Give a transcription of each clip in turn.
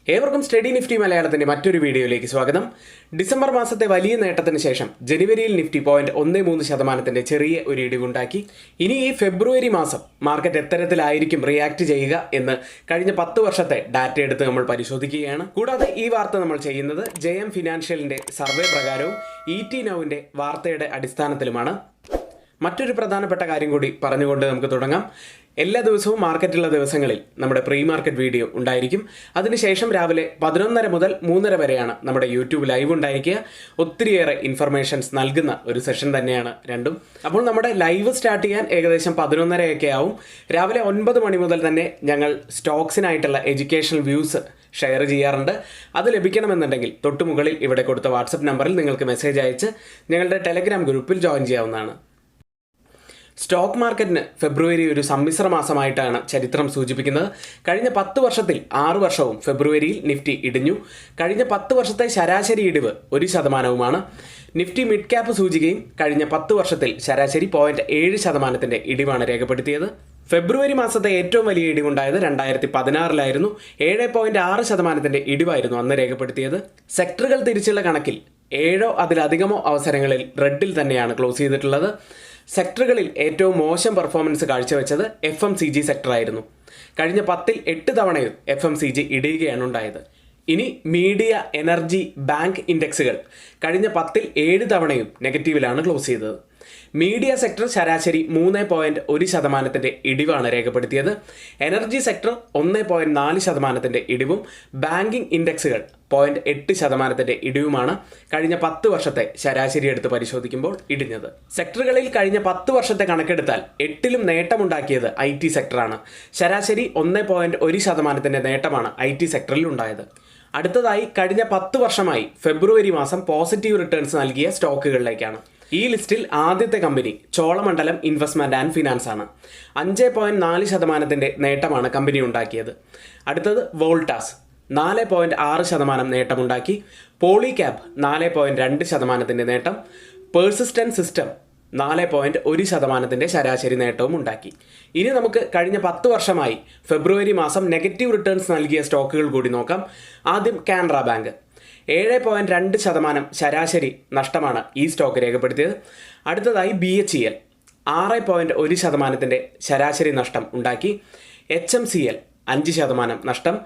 ഏവർക്കും study Nifty മലയാളത്തിന്റെ മറ്റൊരു വീഡിയോയിലേക്ക് സ്വാഗതം. ഡിസംബർ മാസത്തെ വലിയ നേട്ടത്തിന് ശേഷം ജനുവരിയിൽ നിഫ്റ്റി 0.13% ചെറിയ ഒരു ഇടിവുണ്ടാക്കി. ഇനി ഈ ഫെബ്രുവരി മാസം മാർക്കറ്റ് എത്തരത്തിലായിരിക്കും റിയാക്ട് ചെയ്യുക എന്ന് കഴിഞ്ഞ 10 വർഷത്തെ ഡാറ്റ എടുത്ത് നമ്മൾ പരിശോധിക്കുകയാണ്. കൂടാതെ ഈ വാർത്ത നമ്മൾ ചെയ്യുന്നത് JM ഫിനാൻഷ്യലിന്റെ സർവേ പ്രകാരവും ET Nowന്റെ വാർത്തയുടെ അടിസ്ഥാനത്തിലുമാണ്. മറ്റൊരു പ്രധാനപ്പെട്ട കാര്യം കൂടി പറഞ്ഞുകൊണ്ട് നമുക്ക് തുടങ്ങാം. എല്ലാ ദിവസവും മാർക്കറ്റുള്ള ദിവസങ്ങളിൽ നമ്മുടെ പ്രീ മാർക്കറ്റ് വീഡിയോ ഉണ്ടായിരിക്കും. അതിനുശേഷം രാവിലെ 11:30 മുതൽ 3:30 വരെയാണ് നമ്മുടെ യൂട്യൂബ് ലൈവ് ഉണ്ടായിരിക്കുക. ഒത്തിരിയേറെ ഇൻഫർമേഷൻസ് നൽകുന്ന ഒരു സെഷൻ തന്നെയാണ് രണ്ടും. അപ്പോൾ നമ്മുടെ ലൈവ് സ്റ്റാർട്ട് ചെയ്യാൻ ഏകദേശം 11:30 ആവും. രാവിലെ 9 മണി മുതൽ തന്നെ ഞങ്ങൾ സ്റ്റോക്സിനായിട്ടുള്ള എഡ്യൂക്കേഷണൽ വ്യൂസ് ഷെയർ ചെയ്യാറുണ്ട്. അത് ലഭിക്കണമെന്നുണ്ടെങ്കിൽ തൊട്ടു മുകളിൽ ഇവിടെ കൊടുത്ത വാട്സപ്പ് നമ്പറിൽ നിങ്ങൾക്ക് മെസ്സേജ് അയച്ച് ഞങ്ങളുടെ ടെലഗ്രാം ഗ്രൂപ്പിൽ ജോയിൻ ചെയ്യാവുന്നതാണ്. സ്റ്റോക്ക് മാർക്കറ്റിന് ഫെബ്രുവരി ഒരു സമ്മിശ്ര മാസമായിട്ടാണ് ചരിത്രം സൂചിപ്പിക്കുന്നത്. കഴിഞ്ഞ 10 വർഷത്തിൽ 6 വർഷവും ഫെബ്രുവരിയിൽ നിഫ്റ്റി ഇടിഞ്ഞു. കഴിഞ്ഞ 10 വർഷത്തെ ശരാശരി ഇടിവ് 1%. നിഫ്റ്റി മിഡ് ക്യാപ്പ് സൂചികയും കഴിഞ്ഞ 10 വർഷത്തിൽ ശരാശരി 0.7% ഇടിവാണ് രേഖപ്പെടുത്തിയത്. ഫെബ്രുവരി മാസത്തെ ഏറ്റവും വലിയ ഇടിവുണ്ടായത് 2016 7.6% ഇടിവായിരുന്നു അന്ന് രേഖപ്പെടുത്തിയത്. സെക്ടറുകൾ തിരിച്ചുള്ള കണക്കിൽ 7 അതിലധികമോ അവസരങ്ങളിൽ റെഡിൽ തന്നെയാണ് ക്ലോസ് ചെയ്തിട്ടുള്ളത്. സെക്ടറുകളിൽ ഏറ്റവും മോശം പെർഫോമൻസ് കാഴ്ചവെച്ചത് FMCG സെക്ടറായിരുന്നു. കഴിഞ്ഞ 10ൽ 8 തവണയും FMCG ഇടിയുകയാണ് ഉണ്ടായത്. ഇനി മീഡിയ, എനർജി, ബാങ്ക് ഇൻഡെക്സുകൾ കഴിഞ്ഞ 10ൽ 7 തവണയും നെഗറ്റീവിലാണ് ക്ലോസ് ചെയ്തത്. മീഡിയ സെക്ടർ ശരാശരി 3.1% ഇടിവാണ് രേഖപ്പെടുത്തിയത്. എനർജി സെക്ടർ 1.4% ഇടിവും ബാങ്കിംഗ് ഇൻഡെക്സുകൾ 0.8% ഇടിവുമാണ് കഴിഞ്ഞ 10 വർഷത്തെ ശരാശരി എടുത്ത് പരിശോധിക്കുമ്പോൾ ഇടിഞ്ഞത്. സെക്ടറുകളിൽ കഴിഞ്ഞ 10 വർഷത്തെ കണക്കെടുത്താൽ 8ലും നേട്ടമുണ്ടാക്കിയത് IT സെക്ടറാണ്. ശരാശരി 1.1% നേട്ടമാണ് IT സെക്ടറിൽ ഉണ്ടായത്. അടുത്തതായി കഴിഞ്ഞ 10 വർഷമായി ഫെബ്രുവരി മാസം പോസിറ്റീവ് റിട്ടേൺസ് നൽകിയ സ്റ്റോക്കുകളിലേക്കാണ്. ഈ ലിസ്റ്റിൽ ആദ്യത്തെ company Cholamandalam investment and finance ആണ്. 5.4% നേട്ടമാണ് കമ്പനി ഉണ്ടാക്കിയത്. അടുത്തത് വോൾട്ടാസ് 4.6% നേട്ടമുണ്ടാക്കി. പോളിക്യാബ് 4.2% നേട്ടം. പേഴ്സിസ്റ്റന്റ് സിസ്റ്റം 4.1% ശരാശരി നേട്ടവും ഉണ്ടാക്കി. ഇനി നമുക്ക് കഴിഞ്ഞ 10 വർഷമായി ഫെബ്രുവരി മാസം നെഗറ്റീവ് റിട്ടേൺസ് നൽകിയ സ്റ്റോക്കുകൾ കൂടി നോക്കാം. ആദ്യം കാനറ ബാങ്ക് 7.2% ശരാശരി നഷ്ടമാണ് ഈ സ്റ്റോക്ക് രേഖപ്പെടുത്തിയത്. അടുത്തതായി BHEL 6.1% ശരാശരി നഷ്ടം ഉണ്ടാക്കി. HMCL 5% നഷ്ടം.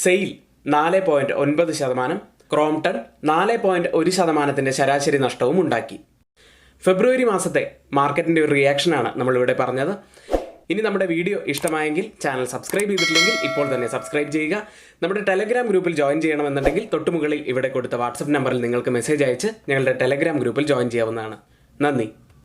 സെയിൽ 4.9%. ക്രോംപ്ടൺ 4.1% ശരാശരി നഷ്ടവും ഉണ്ടാക്കി. ഫെബ്രുവരി മാസത്തെ മാർക്കറ്റിൻ്റെ ഒരു റിയാക്ഷനാണ് നമ്മളിവിടെ പറഞ്ഞത്. ഇനി നമ്മുടെ വീഡിയോ ഇഷ്ടമായെങ്കിൽ ചാനൽ സബ്സ്ക്രൈബ് ചെയ്തിട്ടില്ലെങ്കിൽ ഇപ്പോൾ തന്നെ സബ്സ്ക്രൈബ് ചെയ്യുക. നമ്മുടെ ടെലഗ്രാം ഗ്രൂപ്പിൽ ജോയിൻ ചെയ്യണമെന്നുണ്ടെങ്കിൽ തൊട്ടുമുകളിൽ ഇവിടെ കൊടുത്ത വാട്സപ്പ് നമ്പറിൽ നിങ്ങൾക്ക് മെസ്സേജ് അയച്ച് ഞങ്ങളുടെ ടെലഗ്രാം ഗ്രൂപ്പിൽ ജോയിൻ ചെയ്യാവുന്നതാണ്. നന്ദി.